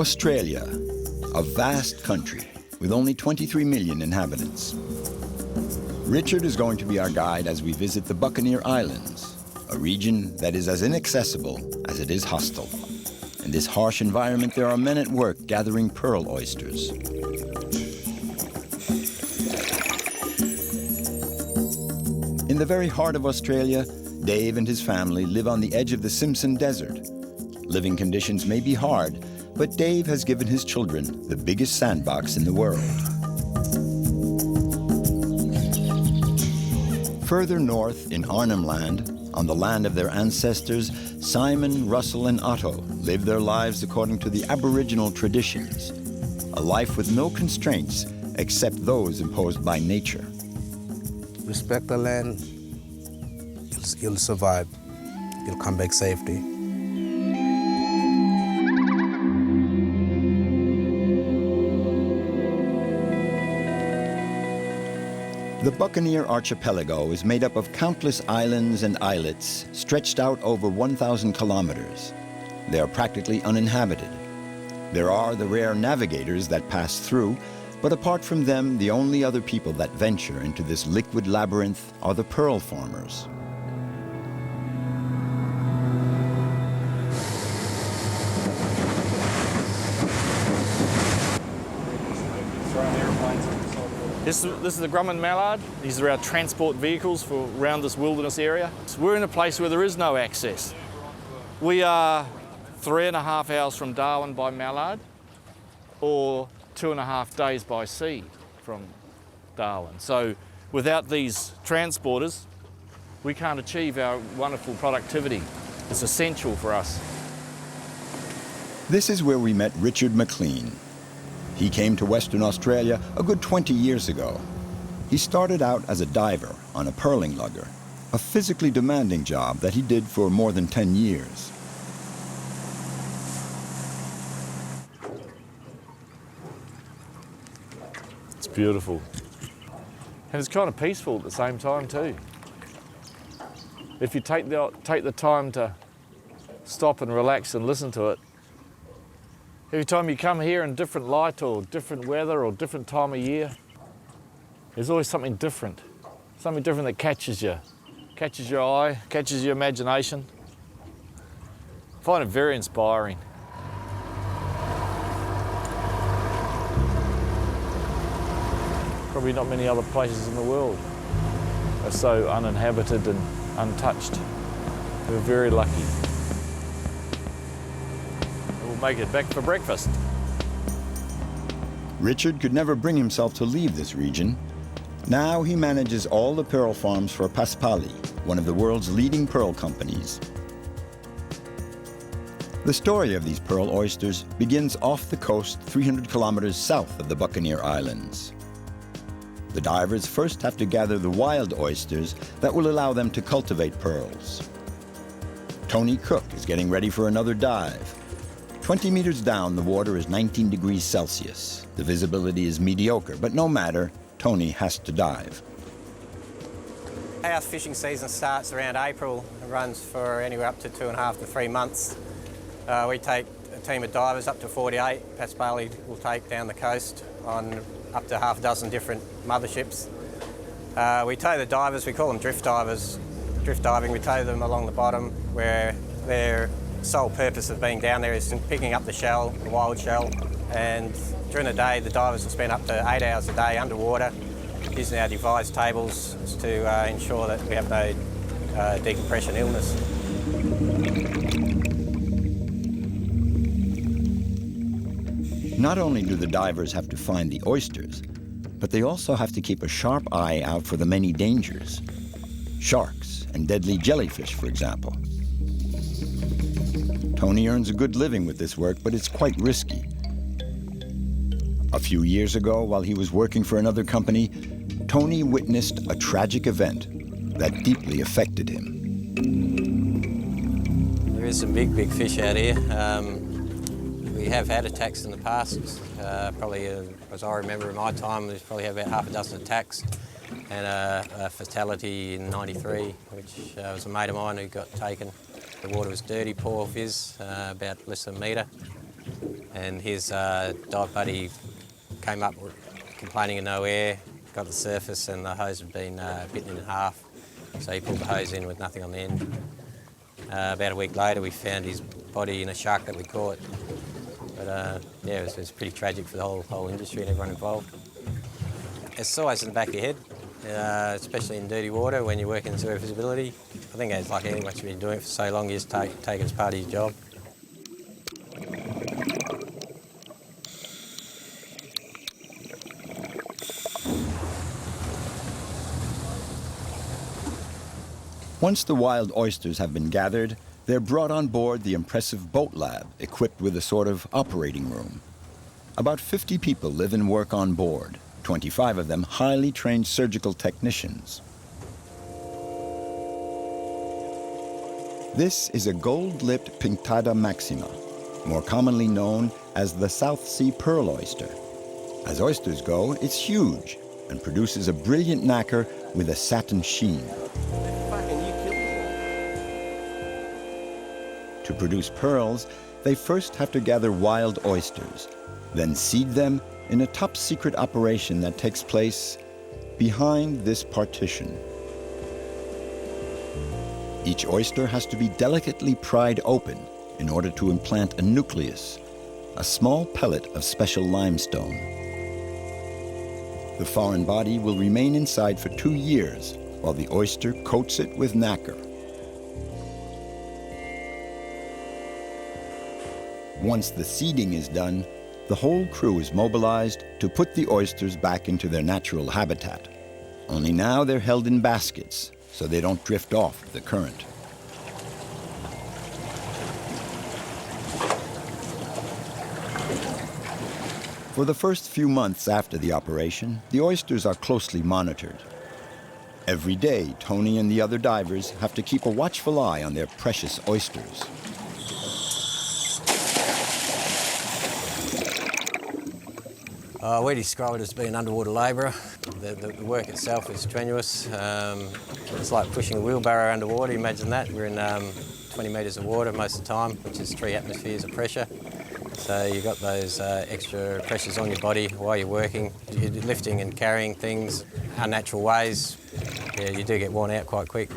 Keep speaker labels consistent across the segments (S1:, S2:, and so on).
S1: Australia, a vast country with only 23 million inhabitants. Richard is going to be our guide as we visit the Buccaneer Islands, a region that is as inaccessible as it is hostile. In this harsh environment, there are men at work gathering pearl oysters. In the very heart of Australia, Dave and his family live on the edge of the Simpson Desert. Living conditions may be hard, but Dave has given his children the biggest sandbox in the world. Further north in Arnhem Land, on the land of their ancestors, Simon, Russel and Otto live their lives according to the aboriginal traditions, a life with no constraints except those imposed by nature.
S2: Respect the land, you'll survive, you'll come back safely.
S1: The Buccaneer Archipelago is made up of countless islands and islets stretched out over 1,000 kilometers. They are practically uninhabited. There are the rare navigators that pass through, but apart from them, the only other people that venture into this liquid labyrinth are the pearl farmers.
S3: This is the Grumman mallard. These are our transport vehicles for around this wilderness area. So we're in a place where there is no access. We are 3.5 hours from Darwin by mallard, or 2.5 days by sea from Darwin. So without these transporters, we can't achieve our wonderful productivity. It's essential for us.
S1: This is where we met Richard McLean. He came to Western Australia a good 20 years ago. He started out as a diver on a pearling lugger, a physically demanding job that he did for more than 10 years.
S3: It's beautiful. And it's kind of peaceful at the same time too. If you take the time to stop and relax and listen to it, every time you come here in different light or different weather or different time of year, there's always something different that catches you, catches your eye, catches your imagination. I find it very inspiring. Probably not many other places in the world are so uninhabited and untouched. We're very lucky. Make it back for breakfast.
S1: Richard could never bring himself to leave this region. Now he manages all the pearl farms for Paspali, one of the world's leading pearl companies. The story of these pearl oysters begins off the coast 300 kilometers south of the Buccaneer Islands. The divers first have to gather the wild oysters that will allow them to cultivate pearls. Tony Cook is getting ready for another dive. 20 meters down, the water is 19 degrees Celsius. The visibility is mediocre, but no matter, Tony has to dive.
S4: Our fishing season starts around April and runs for anywhere up to 2.5 to 3 months. We take a team of divers up to 48. Paspali will take down the coast on up to half a dozen different motherships. We tow the divers, we call them drift divers. Drift diving, we tow them along the bottom where they're sole purpose of being down there is picking up the shell, the wild shell, and during the day the divers will spend up to 8 hours a day underwater using our devised tables to ensure that we have no decompression illness.
S1: Not only do the divers have to find the oysters, but they also have to keep a sharp eye out for the many dangers. Sharks and deadly jellyfish, for example. Tony earns a good living with this work, but it's quite risky. A few years ago, while he was working for another company, Tony witnessed a tragic event that deeply affected him.
S4: There is some big fish out here. We have had attacks in the past. Probably, as I remember in my time, we've probably had about half a dozen attacks and a fatality in '93, which was a mate of mine who got taken. The water was dirty, poor fizz, about less than a metre. and his dive buddy came up complaining of no air, got to the surface and the hose had been bitten in half, so he pulled the hose in with nothing on the end. About a week later we found his body in a shark that we caught. But yeah, it was pretty tragic for the whole industry and everyone involved. It's always in the back of your head, especially in dirty water when you're working zero visibility. I think it's like anything, once you've been doing it for so long, you just take it as part of your job.
S1: Once the wild oysters have been gathered, they're brought on board the impressive boat lab, equipped with a sort of operating room. About 50 people live and work on board, 25 of them highly trained surgical technicians. This is a gold-lipped Pinctada maxima, more commonly known as the South Sea pearl oyster. As oysters go, it's huge and produces a brilliant nacre with a satin sheen. To produce pearls, they first have to gather wild oysters, then seed them in a top-secret operation that takes place behind this partition. Each oyster has to be delicately pried open in order to implant a nucleus, a small pellet of special limestone. The foreign body will remain inside for 2 years while the oyster coats it with nacre. Once the seeding is done, the whole crew is mobilized to put the oysters back into their natural habitat. Only now they're held in baskets so they don't drift off the current. For the first few months after the operation, the oysters are closely monitored. Every day, Tony and the other divers have to keep a watchful eye on their precious oysters.
S4: We describe it as being an underwater labourer. The work itself is strenuous. It's like pushing a wheelbarrow underwater. Imagine that. We're in 20 metres of water most of the time, which is 3 atmospheres of pressure. So you've got those extra pressures on your body while you're working. You're lifting and carrying things unnatural ways. Yeah, you do get worn out quite quick.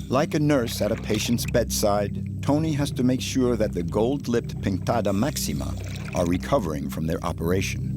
S1: Like a nurse at a patient's bedside, Tony has to make sure that the gold-lipped Pinctada maxima are recovering from their operation.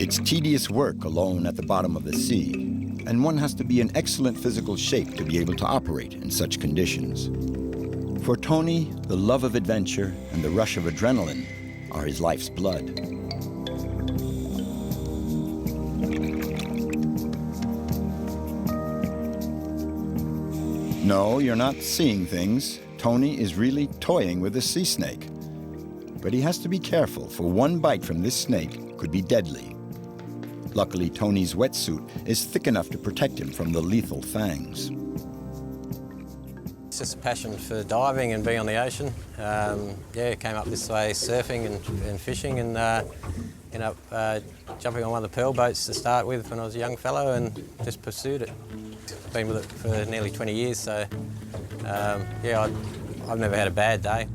S1: It's tedious work alone at the bottom of the sea, and one has to be in excellent physical shape to be able to operate in such conditions. For Tony, the love of adventure and the rush of adrenaline are his life's blood. No, you're not seeing things. Tony is really toying with a sea snake. But he has to be careful, for one bite from this snake could be deadly. Luckily, Tony's wetsuit is thick enough to protect him from the lethal fangs.
S4: It's just a passion for diving and being on the ocean. Yeah, came up this way surfing and fishing, and ended up jumping on one of the pearl boats to start with when I was a young fellow and just pursued it. Been with it for nearly 20 years, so yeah, I've never had a bad day.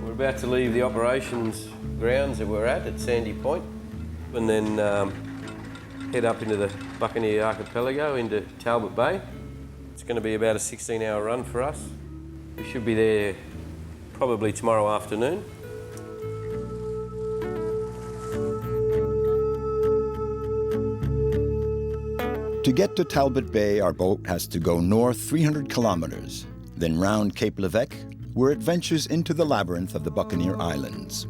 S5: We're about to leave the operations grounds that we're at Sandy Point, and then head up into the Buccaneer Archipelago into Talbot Bay. It's going to be about a 16-hour run for us. We should be there probably tomorrow afternoon.
S1: To get to Talbot Bay, our boat has to go north 300 kilometers, then round Cape Levesque, where it ventures into the labyrinth of the Buccaneer Islands.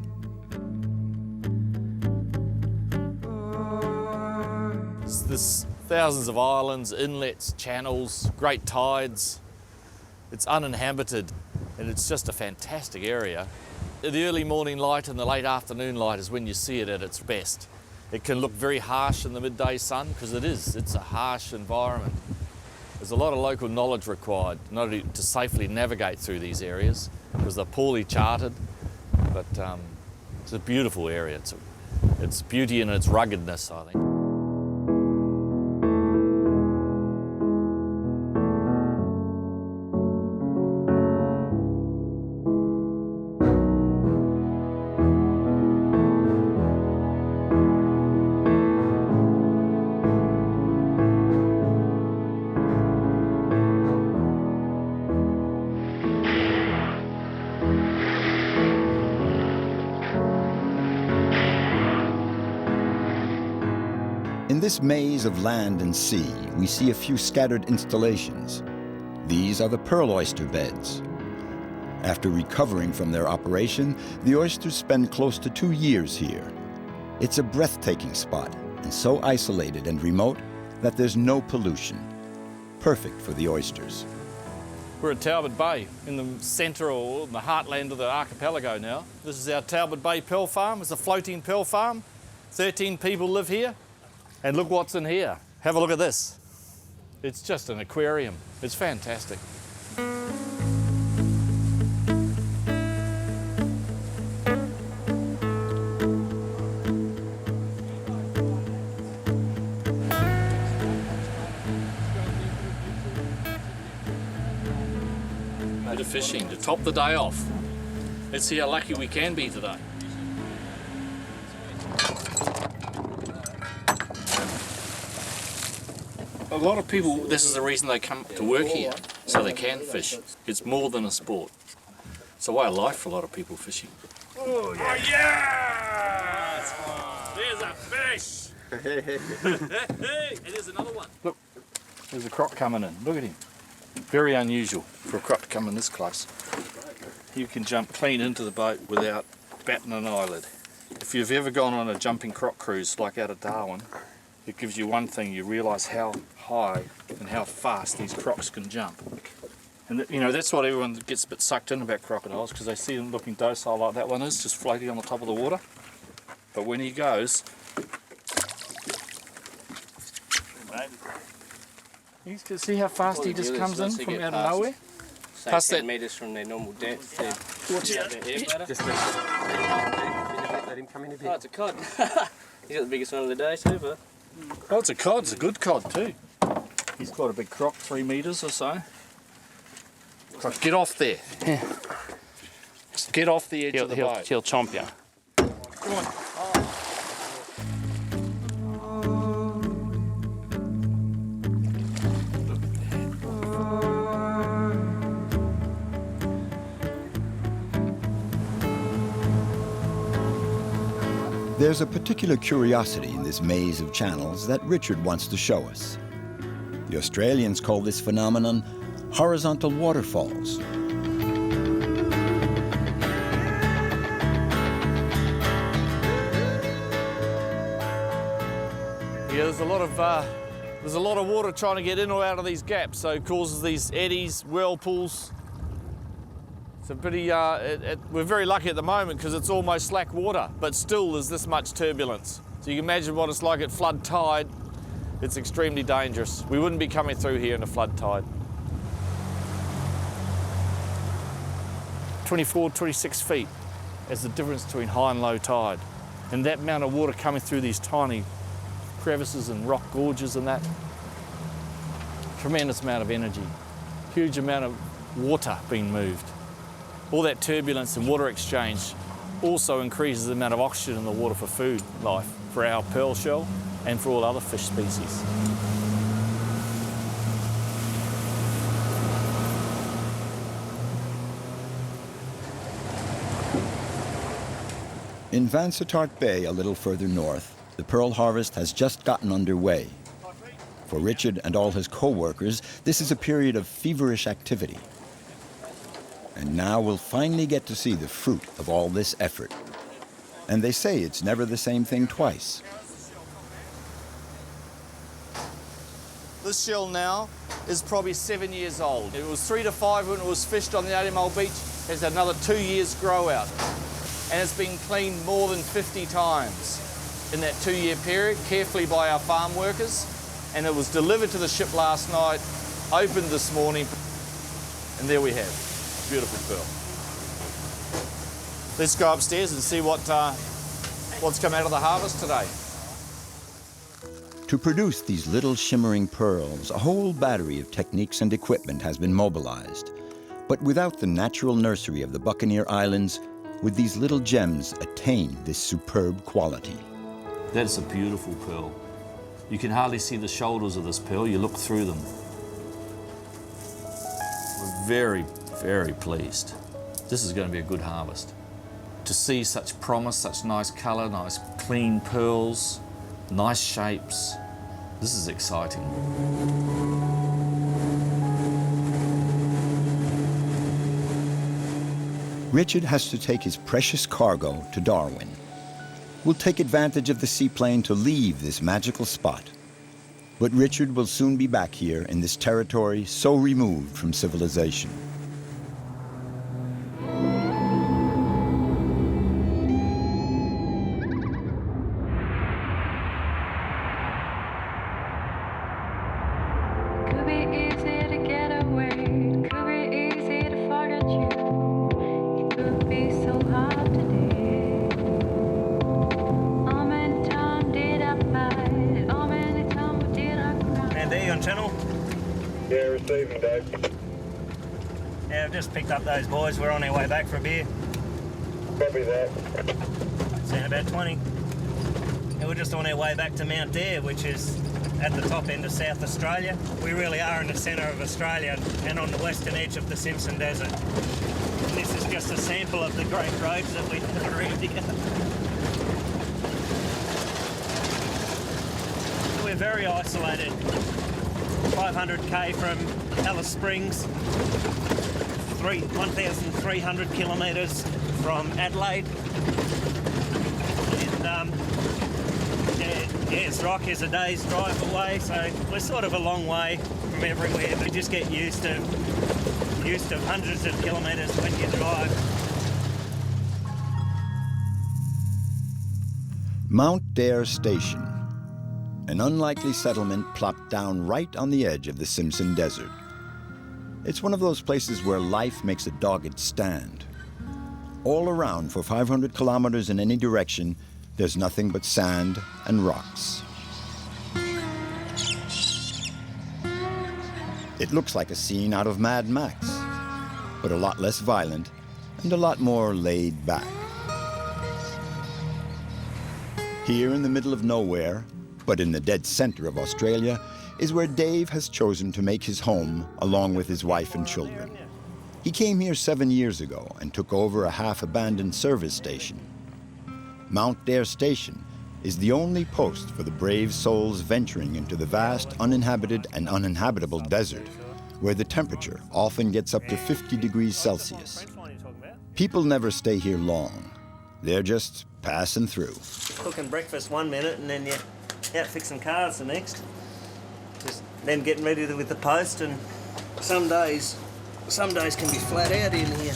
S6: This
S3: Thousands of islands, inlets, channels, great tides. It's uninhabited and it's just a fantastic area. The early morning light and the late afternoon light is when you see it at its best. It can look very harsh in the midday sun because it's a harsh environment. There's a lot of local knowledge required not only to safely navigate through these areas because they're poorly charted, but it's a beautiful area. It's beauty in its ruggedness, I think.
S1: In this maze of land and sea, we see a few scattered installations. These are the pearl oyster beds. After recovering from their operation, the oysters spend close to 2 years here. It's a breathtaking spot and so isolated and remote that there's no pollution. Perfect for the oysters.
S3: We're at Talbot Bay in the centre or the heartland of the archipelago now. This is our Talbot Bay pearl farm. It's a floating pearl farm. 13 people live here. And look what's in here. Have a look at this. It's just an aquarium. It's fantastic. Bit of fishing to top the day off. Let's see how lucky we can be today. A lot of people, this is the reason they come to work here, so they can fish. It's more than a sport. It's a way of life for a lot of people fishing. Oh yeah! There's a fish! And there's another one. Look, there's a croc coming in. Look at him. Very unusual for a croc to come in this close. You can jump clean into the boat without batting an eyelid. If you've ever gone on a jumping croc cruise like out of Darwin, it gives you one thing, you realise how high and how fast these crocs can jump. And you know, that's what everyone gets a bit sucked in about crocodiles, because they see them looking docile like that one is, just floating on the top of the water. But when he goes, you can see how fast he just comes in from out of nowhere.
S6: Past 10 metres from their normal depth.
S3: Watch out.
S4: Just let him come in a bit.
S6: Oh, it's a cod. He's got the biggest one of the day so far.
S3: Oh, it's a cod. It's a good cod too. He's quite a big croc, 3 metres or so. Croc, get off there.
S6: Yeah.
S3: Just get off the edge of the boat.
S6: He'll chomp you.
S3: Come on.
S1: There's a particular curiosity in this maze of channels that Richard wants to show us. The Australians call this phenomenon horizontal waterfalls.
S3: Yeah, there's a lot of water trying to get in or out of these gaps, so it causes these eddies, whirlpools. It's a pretty, we're very lucky at the moment because it's almost slack water, but still there's this much turbulence. So you can imagine what it's like at flood tide. It's extremely dangerous. We wouldn't be coming through here in a flood tide. 24, 26 feet is the difference between high and low tide. And that amount of water coming through these tiny crevices and rock gorges and that, tremendous amount of energy, huge amount of water being moved. All that turbulence and water exchange also increases the amount of oxygen in the water for food life, for our pearl shell and for all other fish species.
S1: In Vansittart Bay, a little further north, the pearl harvest has just gotten underway. For Richard and all his co-workers, this is a period of feverish activity. And now we'll finally get to see the fruit of all this effort. And they say it's never the same thing twice.
S3: This shell now is probably 7 years old. It was 3 to 5 when it was fished on the Arnhem Land beach. It's had another 2 years grow out. And it's been cleaned more than 50 times in that 2-year period, carefully by our farm workers. And it was delivered to the ship last night, opened this morning, and there we have, beautiful pearl. Let's go upstairs and see what's come out of the harvest today.
S1: To produce these little shimmering pearls, a whole battery of techniques and equipment has been mobilized. But without the natural nursery of the Buccaneer Islands, would these little gems attain this superb quality?
S3: That's a beautiful pearl. You can hardly see the shoulders of this pearl. You look through them. We're very, very pleased. This is going to be a good harvest. To see such promise, such nice colour, nice clean pearls, nice shapes, this is exciting.
S1: Richard has to take his precious cargo to Darwin. We'll take advantage of the seaplane to leave this magical spot. But Richard will soon be back here in this territory so removed from civilization.
S7: Could be easy to get away, could be easy to forget you. It could be so hard today. How many times did I fight? How many times did I cry?
S8: Andy, you on channel?
S9: Yeah, receiving, Dave.
S8: Yeah, I've just picked up those boys. We're on our way back for a beer.
S9: Copy that.
S8: Seen about 20. And we're just on our way back to Mount Dare, which is at the top end of South Australia. We really are in the centre of Australia and on the western edge of the Simpson Desert. And this is just a sample of the great roads that we have around here. We're very isolated. 500k from Alice Springs, 1,300 kilometres from Adelaide. And Rock is a day's drive away, so we're sort of a long way from everywhere. We just get used to hundreds of kilometres when you drive.
S1: Mount Dare Station, an unlikely settlement plopped down right on the edge of the Simpson Desert. It's one of those places where life makes a dogged stand. All around for 500 kilometers in any direction, there's nothing but sand and rocks. It looks like a scene out of Mad Max, but a lot less violent and a lot more laid back. Here in the middle of nowhere, but in the dead center of Australia, is where Dave has chosen to make his home along with his wife and children. He came here 7 years ago and took over a half-abandoned service station. Mount Dare Station is the only post for the brave souls venturing into the vast uninhabited and uninhabitable desert, where the temperature often gets up to 50 degrees Celsius. People never stay here long. They're just passing through.
S8: Cooking breakfast 1 minute and then you're out fixing cars the next. Just then getting ready with the post, and some days can be flat out in here.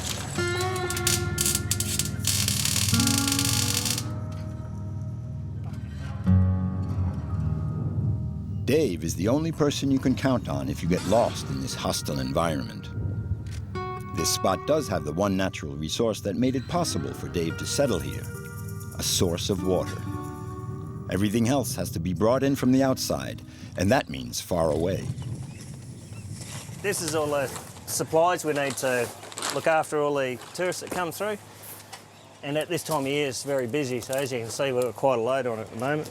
S1: Dave is the only person you can count on if you get lost in this hostile environment. This spot does have the one natural resource that made it possible for Dave to settle here, a source of water. Everything else has to be brought in from the outside, and that means far away.
S8: This is all the supplies we need to look after all the tourists that come through. And at this time of year, it's very busy, so as you can see, we've got quite a load on at the moment.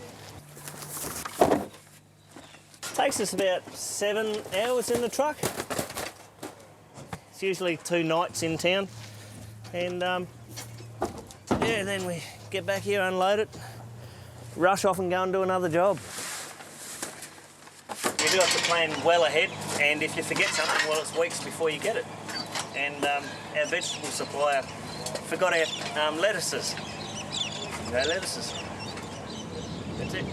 S8: Takes us about 7 hours in the truck. It's usually 2 nights in town. And yeah, then we get back here, unload it, rush off and go and do another job. You do have to plan well ahead, and if you forget something, well, it's weeks before you get it. And our vegetable supplier forgot our lettuces. No lettuces. That's it.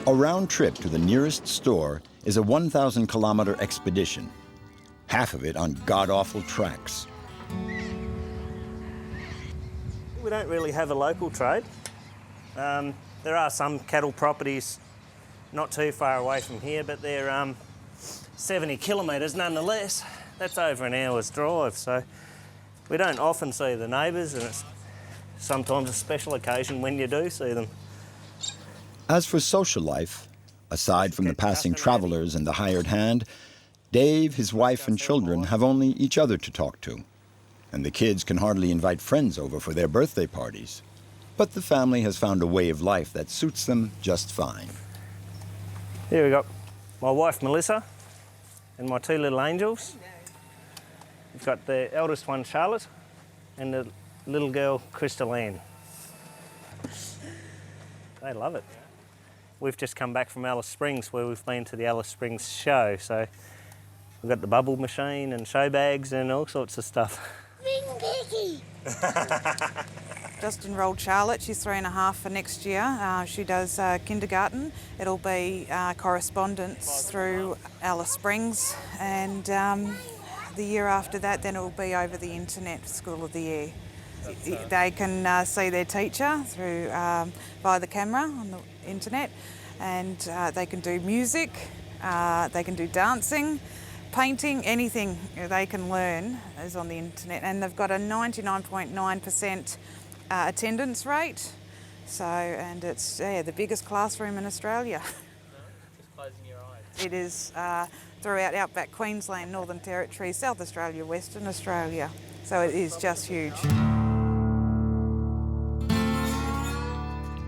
S1: A round trip to the nearest store is a 1,000-kilometer expedition, half of it on god-awful tracks.
S8: We don't really have a local trade. There are some cattle properties not too far away from here, but they're 70 kilometres nonetheless. That's over an hour's drive, so we don't often see the neighbours, and it's sometimes a special occasion when you do see them.
S1: As for social life, aside from the passing travellers and the hired hand, Dave, his wife and children have only each other to talk to. And the kids can hardly invite friends over for their birthday parties. But the family has found a way of life that suits them just fine.
S8: Here we got my wife Melissa and my two little angels. We've got the eldest one Charlotte and the little girl Crystal Ann. They love it. We've just come back from Alice Springs, where we've been to the Alice Springs show, so we've got the bubble machine and show bags and all sorts of stuff.
S10: Ring Becky!
S11: Just enrolled Charlotte. She's 3.5 for next year. She does kindergarten. It'll be correspondence through Alice Springs, and the year after that, then it'll be over the internet, School of the Year. They can see their teacher through via the camera on the internet, and they can do music, they can do dancing, painting, anything they can learn is on the internet, and they've got a 99.9% attendance rate. So, and it's the biggest classroom in Australia.
S6: Just closing your eyes.
S11: It is throughout Outback Queensland, Northern Territory, South Australia, Western Australia. So it is just huge.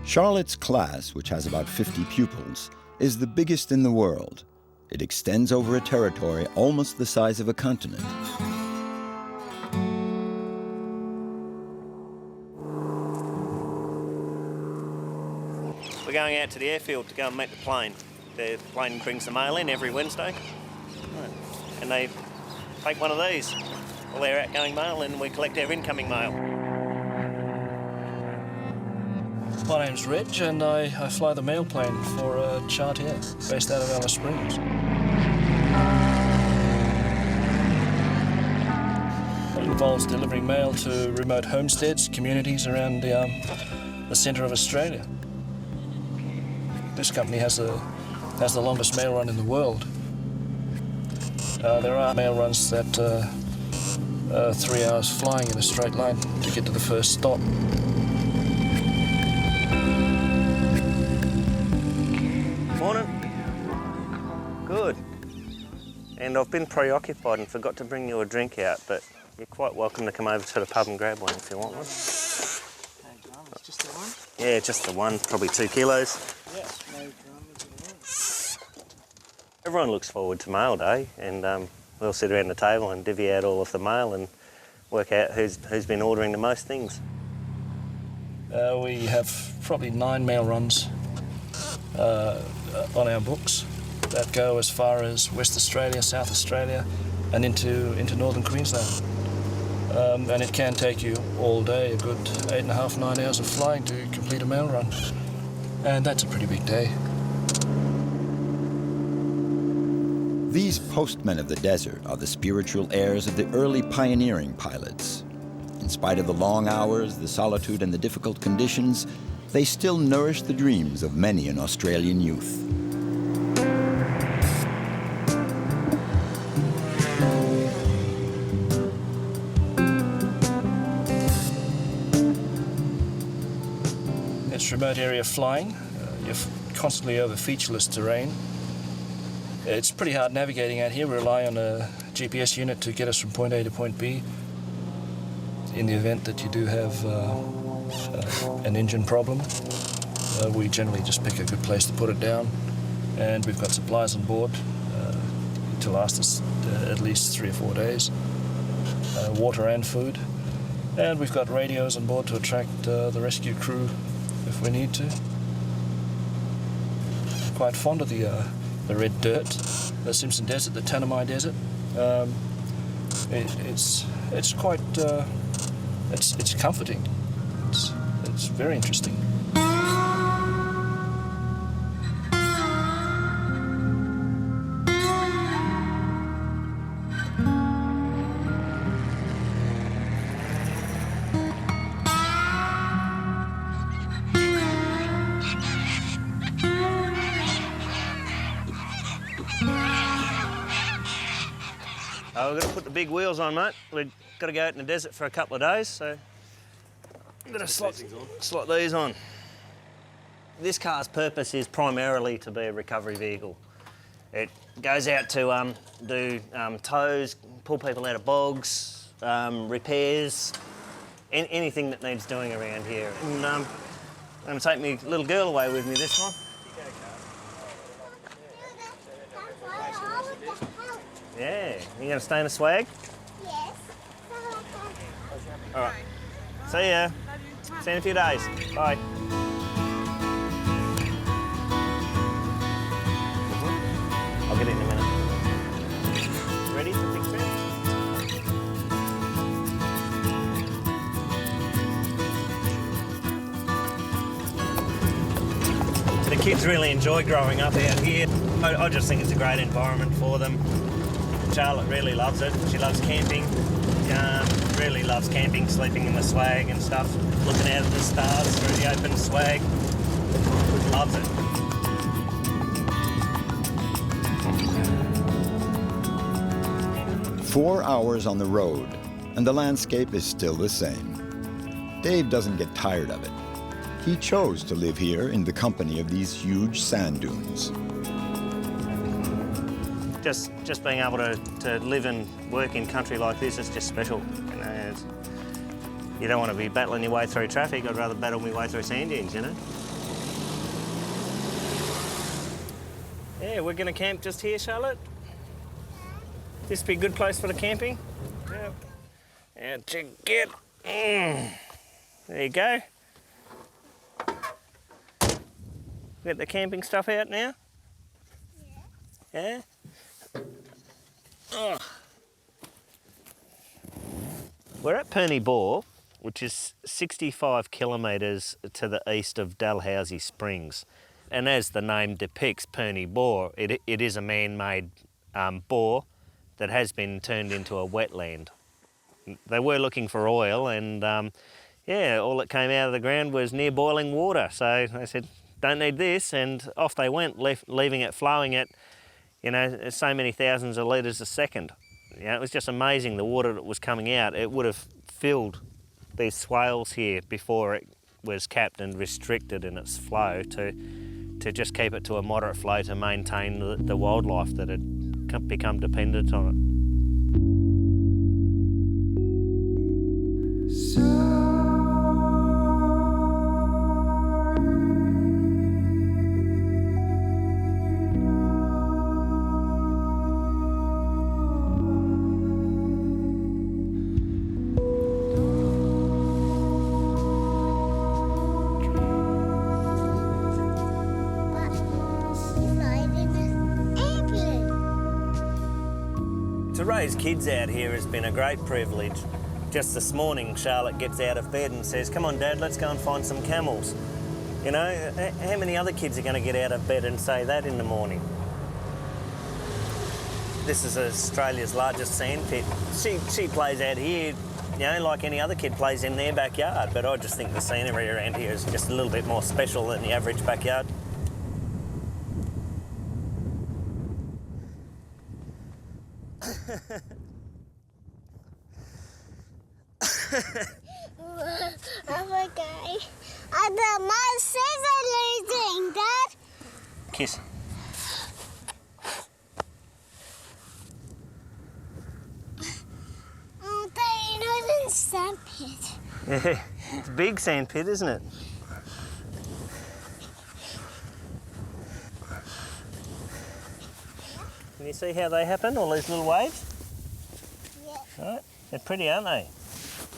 S1: Charlotte's class, which has about 50 pupils, is the biggest in the world. It extends over a territory almost the size of a continent.
S8: We're going out to the airfield to go and meet the plane. The plane brings the mail in every Wednesday, and they take one of these, all their outgoing mail, and we collect our incoming mail.
S12: My name's Reg, and I fly the mail plane for Chartier, based out of Alice Springs. It involves delivering mail to remote homesteads, communities around the centre of Australia. This company has the longest mail run in the world. There are mail runs that 3 hours flying in a straight line to get to the first stop.
S8: Morning. Good. And I've been preoccupied and forgot to bring you a drink out, but you're quite welcome to come over to the pub and grab one if you want one.
S6: Just the one?
S8: Yeah, just the one, probably 2 kilos.
S6: Yes, no dramas at all.
S8: Everyone looks forward to mail day, and we'll sit around the table and divvy out all of the mail and work out who's been ordering the most things.
S12: We have probably 9 mail runs on our books that go as far as West Australia, South Australia, and into northern Queensland. And it can take you all day, a good 8.5, 9 hours of flying to complete a mail run. And that's a pretty big day.
S1: These postmen of the desert are the spiritual heirs of the early pioneering pilots. In spite of the long hours, the solitude, and the difficult conditions, they still nourish the dreams of many an Australian youth.
S12: It's remote area flying. You're constantly over featureless terrain. It's pretty hard navigating out here. We rely on a GPS unit to get us from point A to point B. In the event that you do have an engine problem, we generally just pick a good place to put it down, and we've got supplies on board to last us at least 3 or 4 days, water and food, and we've got radios on board to attract the rescue crew if we need to. I'm quite fond of the red dirt, the Simpson Desert, the Tanami Desert. It's quite it's comforting. It's very interesting.
S8: Oh, we've got to put the big wheels on, mate. We've got to go out in the desert for a couple of days, so I'm going to slot these on. This car's purpose is primarily to be a recovery vehicle. It goes out to do tows, pull people out of bogs, repairs, anything that needs doing around here. And I'm going to take my little girl away with me this time. Yeah, you going to stay in the swag?
S10: Yes.
S8: All right. See ya. See you in a few days. Bye. I'll get it in a minute. Ready for big trip? The kids really enjoy growing up out here. I just think it's a great environment for them. Charlotte really loves it. She loves camping. Really loves camping, sleeping in the swag and stuff, looking out at the stars through the open swag. Loves it.
S1: 4 hours on the road, and the landscape is still the same. Dave doesn't get tired of it. He chose to live here in the company of these huge sand dunes.
S8: Just being able to live and work in country like this is just special. You know, you don't want to be battling your way through traffic. I'd rather battle my way through sand dunes, you know. Yeah, we're going to camp just here, Charlotte. This be a good place for the camping. Yep. And check it. There you go. Get the camping stuff out now? Yeah. Oh. We're at Perny Bore, which is 65 kilometres to the east of Dalhousie Springs. And as the name depicts, Perny Bore, it is a man-made bore that has been turned into a wetland. They were looking for oil and yeah, all that came out of the ground was near boiling water. So they said, don't need this, and off they went, leaving it flowing at, you know, so many thousands of litres a second. You know, it was just amazing, the water that was coming out. It would have filled these swales here before it was capped and restricted in its flow to just keep it to a moderate flow to maintain the wildlife that had become dependent on it. To raise kids out here has been a great privilege. Just this morning, Charlotte gets out of bed and says, come on, Dad, let's go and find some camels. You know, how many other kids are going to get out of bed and say that in the morning? This is Australia's largest sand pit. She plays out here, you know, like any other kid plays in their backyard, but I just think the scenery around here is just a little bit more special than the average backyard.
S10: Okay. My scissors losing, Dad.
S8: Kiss.
S10: Oh, Dad, you know it's a sand pit.
S8: Yeah, it's a big sand pit, isn't it? Can you see how they happen, all these little waves?
S10: Yeah.
S8: Right? They're pretty, aren't they?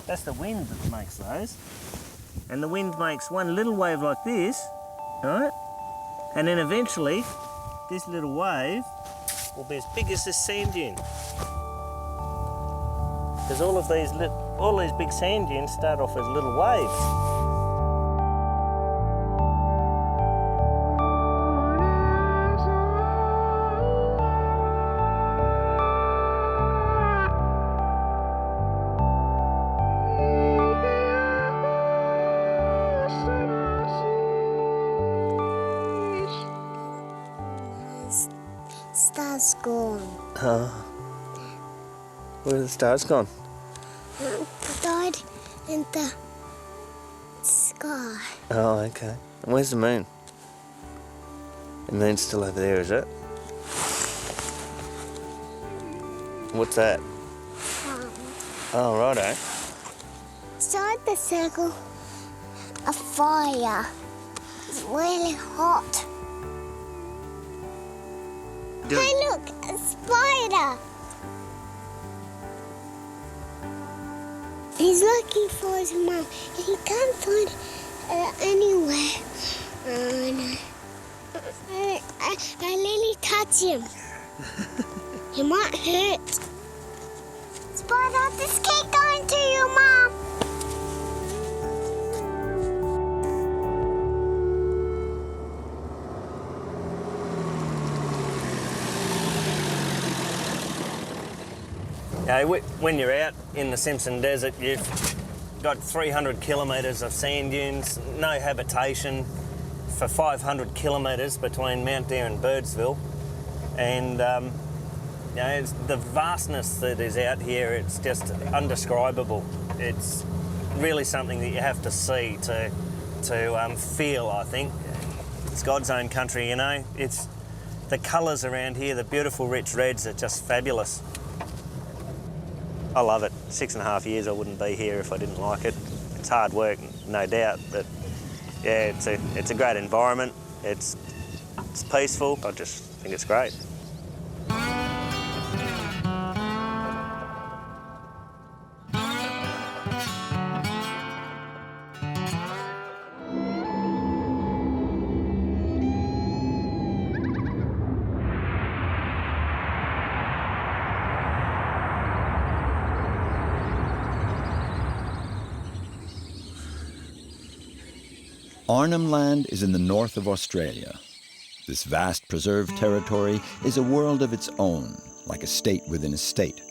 S8: That's the wind that makes those. And the wind makes one little wave like this, right? And then eventually, this little wave will be as big as this sand dune. Because all these big sand dunes start off as little waves.
S10: Star's gone.
S5: Where's the stars gone?
S10: Died in the sky.
S5: Oh, okay. And where's the moon? The moon's still over there, is it? What's that? Oh, righto.
S10: Inside the circle, a fire. It's really hot. Hey, look, a spider. He's looking for his mum. He can't find her anywhere. Oh, no. I nearly touch him. He might hurt. Spider, just keep going to your mum.
S8: When you're out in the Simpson Desert, you've got 300 kilometres of sand dunes, no habitation for 500 kilometres between Mount Dare and Birdsville. And it's the vastness that is out here, it's just undescribable. It's really something that you have to see to feel, I think. It's God's own country, you know. It's the colours around here, the beautiful rich reds are just fabulous. I love it. 6.5 years I wouldn't be here if I didn't like it. It's hard work, no doubt, but yeah, it's a great environment. It's peaceful. I just think it's great.
S1: Arnhem Land is in the north of Australia. This vast preserved territory is a world of its own, like a state within a state.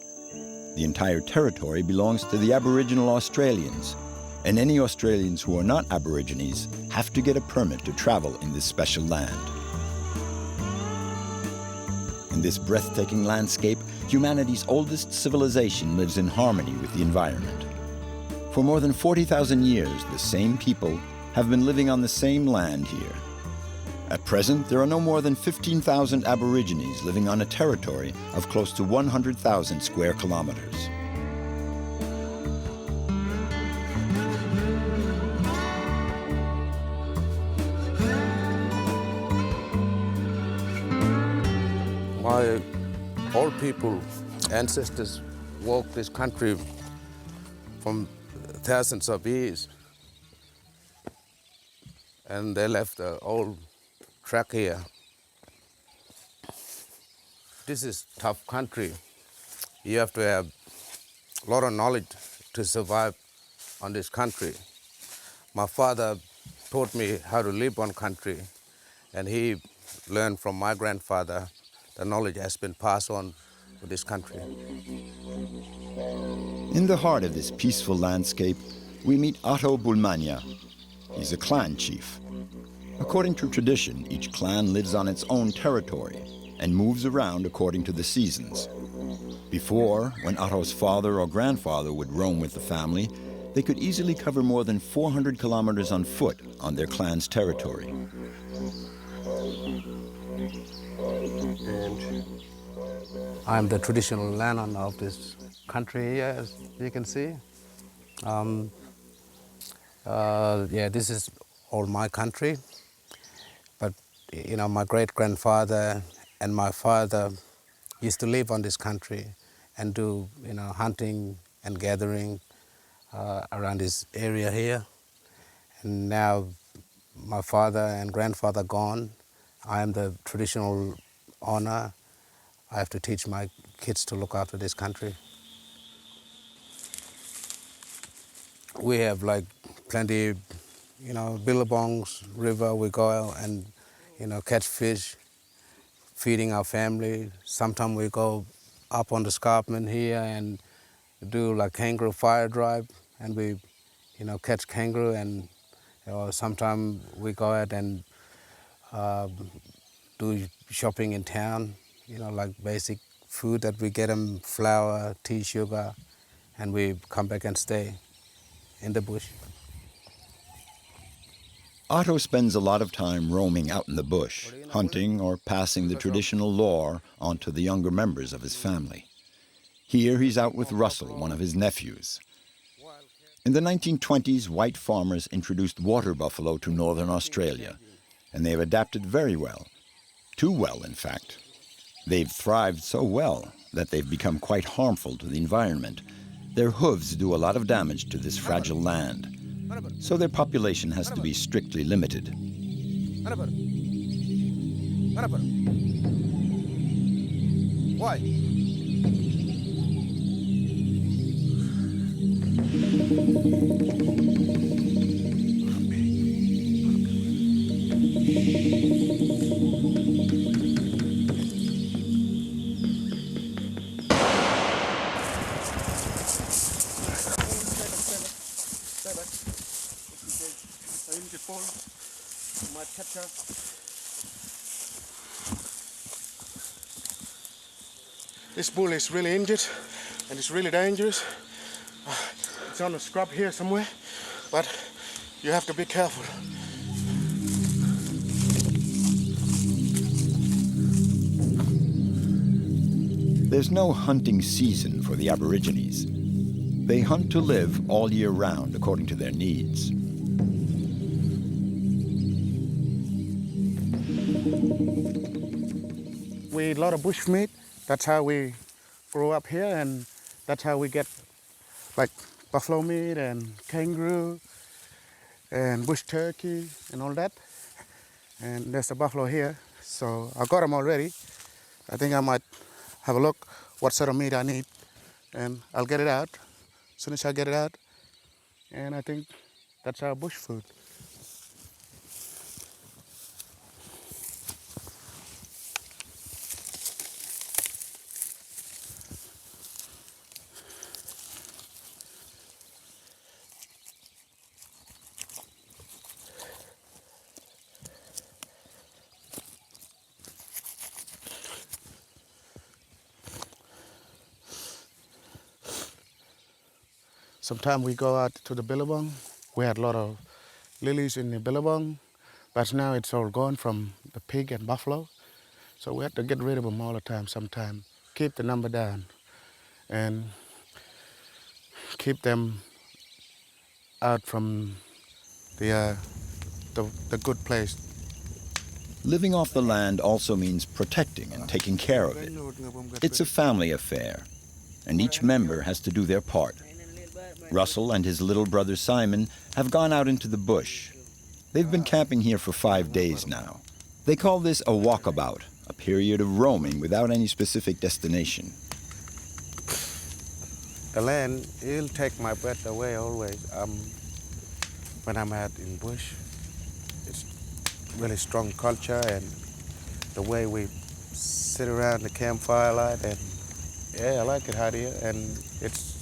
S1: The entire territory belongs to the Aboriginal Australians, and any Australians who are not Aborigines have to get a permit to travel in this special land. In this breathtaking landscape, humanity's oldest civilization lives in harmony with the environment. For more than 40,000 years, the same people have been living on the same land here. At present, there are no more than 15,000 Aborigines living on a territory of close to 100,000 square kilometers.
S2: My old people, ancestors, walked this country from thousands of years. And they left an old track here. This is tough country. You have to have a lot of knowledge to survive on this country. My father taught me how to live on country, and he learned from my grandfather. The knowledge has been passed on to this country.
S1: In the heart of this peaceful landscape, we meet Otto Bulmania. He's a clan chief. According to tradition, each clan lives on its own territory and moves around according to the seasons. Before, when Otto's father or grandfather would roam with the family, they could easily cover more than 400 kilometers on foot on their clan's territory.
S2: I'm the traditional landowner of this country here, as you can see. This is all my country. But, you know, my great-grandfather and my father used to live on this country and do, you know, hunting and gathering around this area here. And now my father and grandfather gone. I am the traditional owner. I have to teach my kids to look after this country. We have like plenty, you know, billabongs, river, we go out and, you know, catch fish, feeding our family. Sometimes we go up on the escarpment here and do like kangaroo fire drive, and we, you know, catch kangaroo, and sometimes we go out and do shopping in town, you know, like basic food that we get them, flour, tea, sugar, and we come back and stay in the bush.
S1: Otto spends a lot of time roaming out in the bush, hunting or passing the traditional lore on to the younger members of his family. Here he's out with Russel, one of his nephews. In the 1920s, white farmers introduced water buffalo to northern Australia, and they have adapted very well. Too well, in fact. They've thrived so well that they've become quite harmful to the environment. Their hooves do a lot of damage to this fragile land, so their population has to be strictly limited.
S2: Why?
S13: This bull is really injured and it's really dangerous. It's on a scrub here somewhere, but you have to be careful.
S1: There's no hunting season for the Aborigines. They hunt to live all year round according to their needs.
S13: We eat a lot of bush meat. That's how we grow up here, and that's how we get like buffalo meat and kangaroo and bush turkey and all that. And there's a buffalo here, so I got them already. I think I might have a look what sort of meat I need, and I'll get it out as soon as I get it out. And I think that's our bush food. Sometimes we go out to the billabong. We had a lot of lilies in the billabong, but now it's all gone from the pig and buffalo. So we have to get rid of them all the time sometimes. Keep the number down and keep them out from the good place.
S1: Living off the land also means protecting and taking care of it. It's a family affair, and each member has to do their part. Russel and his little brother Simon have gone out into the bush. They've been camping here for 5 days now. They call this a walkabout, a period of roaming without any specific destination.
S2: The land, it'll take my breath away always. When I'm out in bush, it's really strong culture, and the way we sit around the campfire light, and yeah, I like it out here, and it's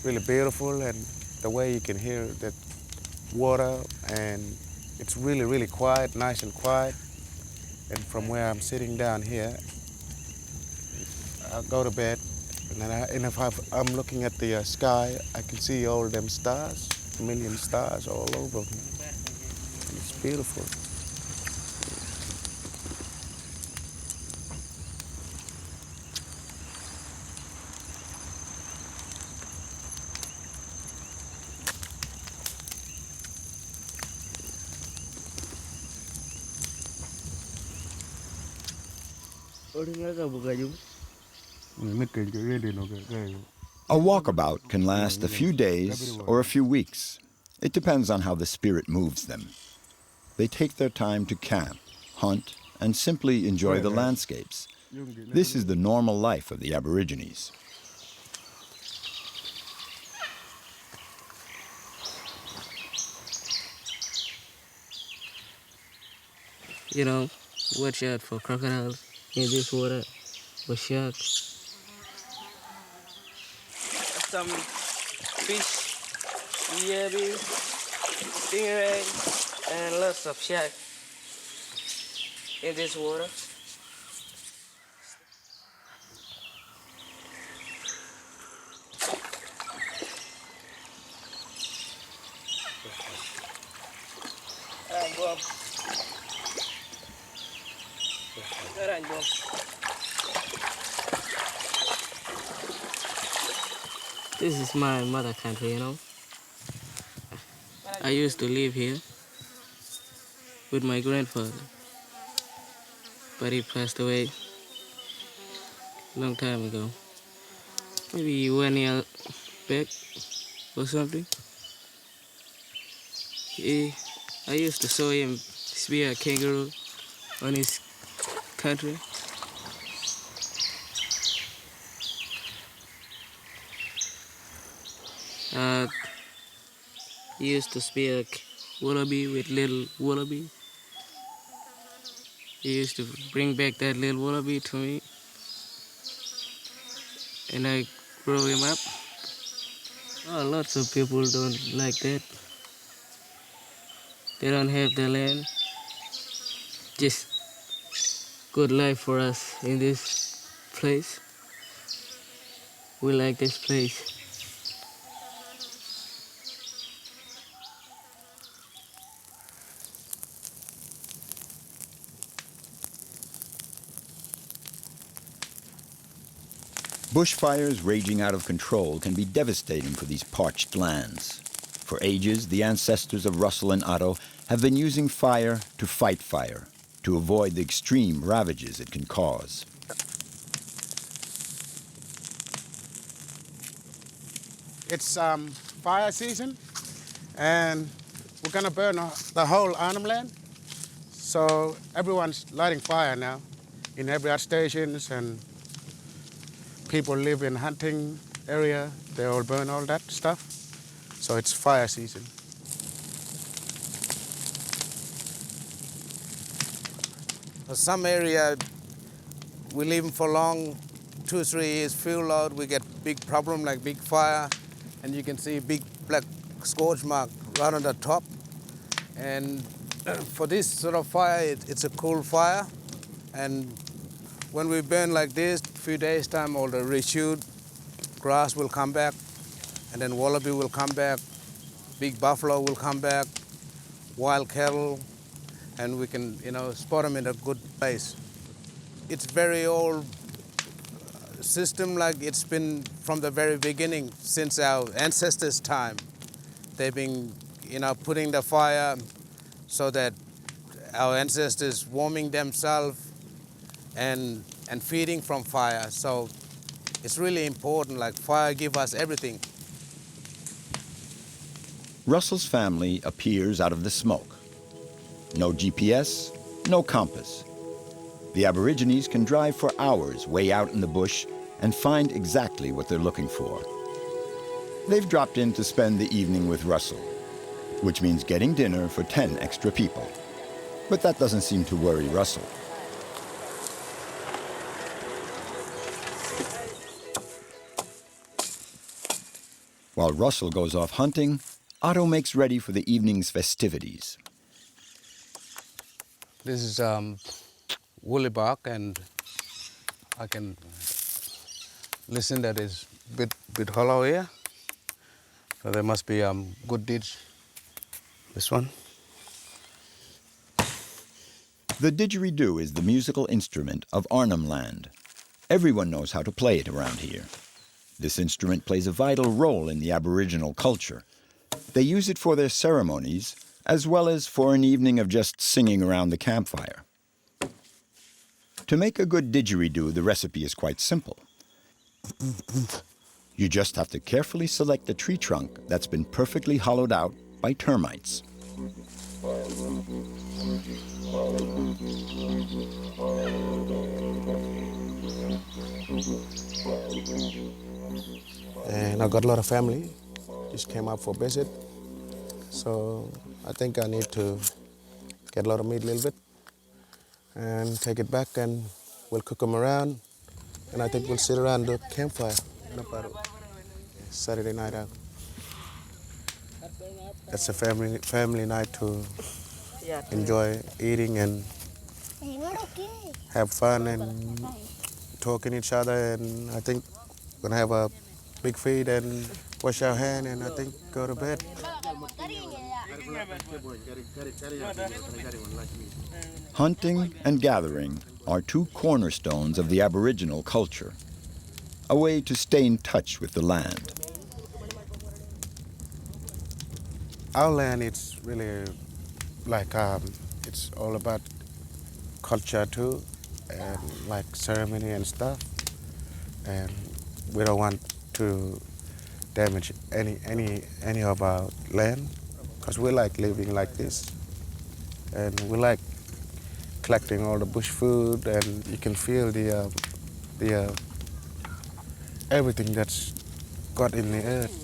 S2: really beautiful, and the way you can hear the water, and it's really, really quiet, nice and quiet. And from where I'm sitting down here, I go to bed, and if I'm looking at the sky, I can see all them stars, a million stars all over me. It's beautiful.
S1: A walkabout can last a few days or a few weeks. It depends on how the spirit moves them. They take their time to camp, hunt, and simply enjoy the landscapes. This is the normal life of the Aborigines.
S6: You know, watch out for crocodiles in this water, for sharks. Some fish, yabbies, stingray, and lots of sharks in this water. This is my mother country, you know. I used to live here with my grandfather, but he passed away a long time ago. Maybe 1 year back or something. I used to saw him spear a kangaroo on his country. He used to spear a wallaby with little wallaby. He used to bring back that little wallaby to me, and I grow him up. Oh, lots of people don't like that. They don't have the land. Just good life for us in this place. We like this place.
S1: Bushfires raging out of control can be devastating for these parched lands. For ages, the ancestors of Russel and Otto have been using fire to fight fire, to avoid the extreme ravages it can cause.
S13: It's fire season, and we're gonna burn the whole Arnhem Land. So everyone's lighting fire now in every art stations, and people live in hunting area. They all burn all that stuff. So it's fire season.
S2: Some area we live for long, 2-3 years, fuel load, we get big problem like big fire, and you can see big black scorch mark right on the top. And for this sort of fire, it's a cool fire. And when we burn like this, few days time, all the reshoot grass will come back, and then wallaby will come back, big buffalo will come back, wild cattle, and we can, spot them in a good place. It's very old system, like it's been from the very beginning, since our ancestors' time. They've been, putting the fire so that our ancestors warming themselves and feeding from fire. So it's really important, like fire gives us everything.
S1: Russell's family appears out of the smoke. No GPS, no compass. The Aborigines can drive for hours way out in the bush and find exactly what they're looking for. They've dropped in to spend the evening with Russell, which means getting dinner for 10 extra people. But that doesn't seem to worry Russell. While Russell goes off hunting, Otto makes ready for the evening's festivities.
S2: This is woolly bark, and I can listen that is bit hollow here. So there must be good ditch. This one.
S1: The didgeridoo is the musical instrument of Arnhem Land. Everyone knows how to play it around here. This instrument plays a vital role in the Aboriginal culture. They use it for their ceremonies, as well as for an evening of just singing around the campfire. To make a good didgeridoo, the recipe is quite simple. You just have to carefully select a tree trunk that's been perfectly hollowed out by termites.
S13: And I got a lot of family, just came up for a visit. So I think I need to get a lot of meat a little bit and take it back, and we'll cook them around. And I think we'll sit around the campfire Saturday night out. That's a family night to enjoy eating and have fun and talking each other. And I think we're gonna have a big feed and wash our hands, and I think go to bed.
S1: Hunting and gathering are two cornerstones of the Aboriginal culture, a way to stay in touch with the land.
S13: Our land, it's really like, it's all about culture too, and like ceremony and stuff. And we don't want to damage any of our land, because we like living like this. And we like collecting all the bush food, and you can feel the everything that's got in the earth.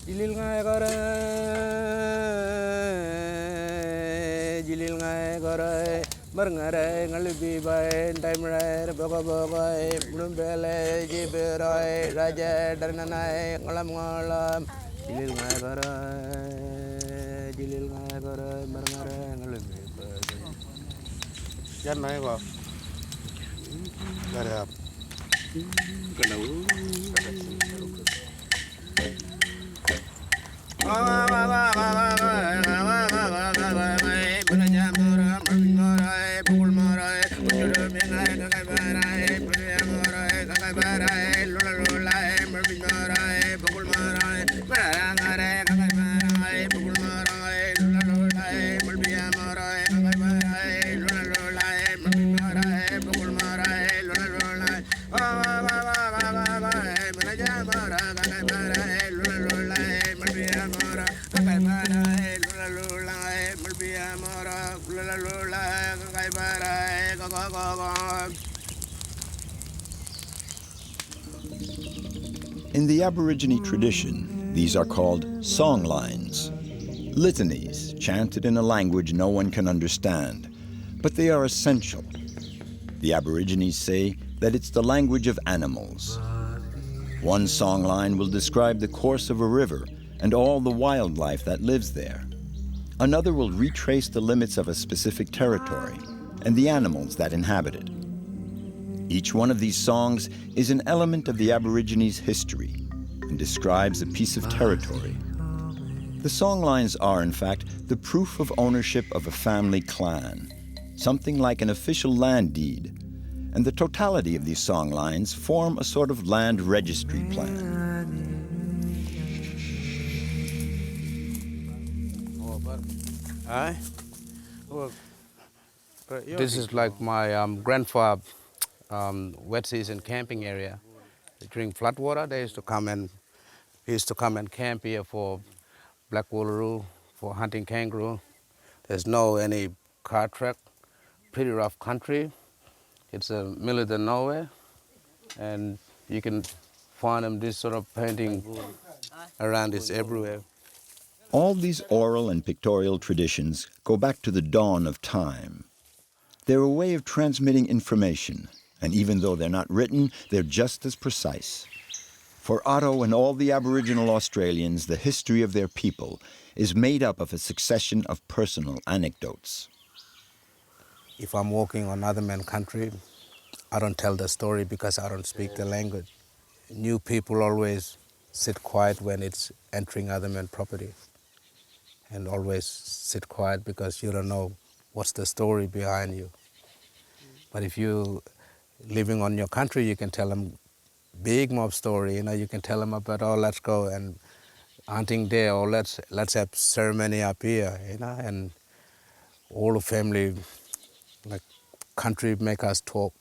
S2: Jilil ngai gore marngare ngalibi bai daimre bogobogai blumbele jiberai raja darnanai ngalam jilil ngai gore marngare ngalibi bai
S13: Yan nai go dari up
S1: In the Aborigine tradition, these are called song lines, litanies chanted in a language no one can understand, but they are essential. The Aborigines say that it's the language of animals. One song line will describe the course of a river and all the wildlife that lives there. Another will retrace the limits of a specific territory and the animals that inhabit it. Each one of these songs is an element of the Aborigines' history and describes a piece of territory. The songlines are, in fact, the proof of ownership of a family clan, something like an official land deed, and the totality of these songlines form a sort of land registry plan.
S2: This is like my grandfather wet season camping area. During floodwater, he used to come and camp here for black wallaroo, for hunting kangaroo. There's no any car track, pretty rough country. It's a middle of nowhere, and you can find them this sort of painting around this everywhere.
S1: All these oral and pictorial traditions go back to the dawn of time. They're a way of transmitting information, and even though they're not written, they're just as precise. For Otto and all the Aboriginal Australians, the history of their people is made up of a succession of personal anecdotes.
S2: If I'm walking on other man's country, I don't tell the story because I don't speak the language. New people always sit quiet when it's entering other man's property, and always sit quiet because you don't know what's the story behind you. But if you living on your country, you can tell them big mob story. You can tell them about, oh, let's go and hunting there, or let's have ceremony up here, and all the family, like country, make us talk,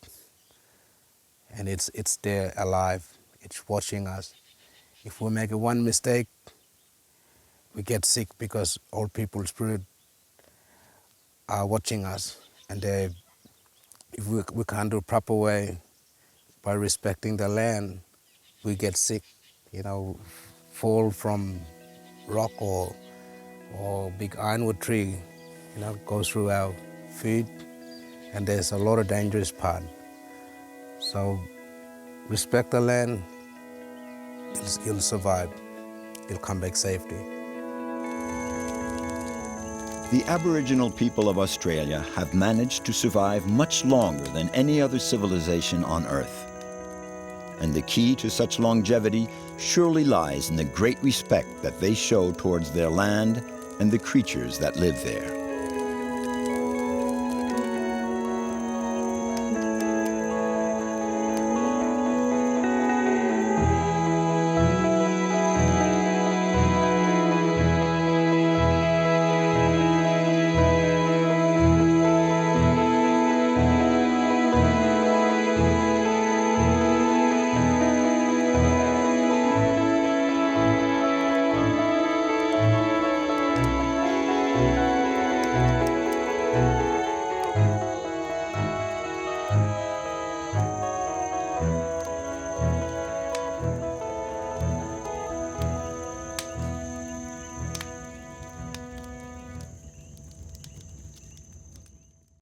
S2: and it's there alive. It's watching us. If we make one mistake, we get sick because all people's spirit are watching us, and if we can't do proper way by respecting the land, we get sick, fall from rock or big ironwood tree, goes through our feet, and there's a lot of dangerous part. So respect the land, you'll survive, you'll come back safely.
S1: The Aboriginal people of Australia have managed to survive much longer than any other civilization on Earth. And the key to such longevity surely lies in the great respect that they show towards their land and the creatures that live there.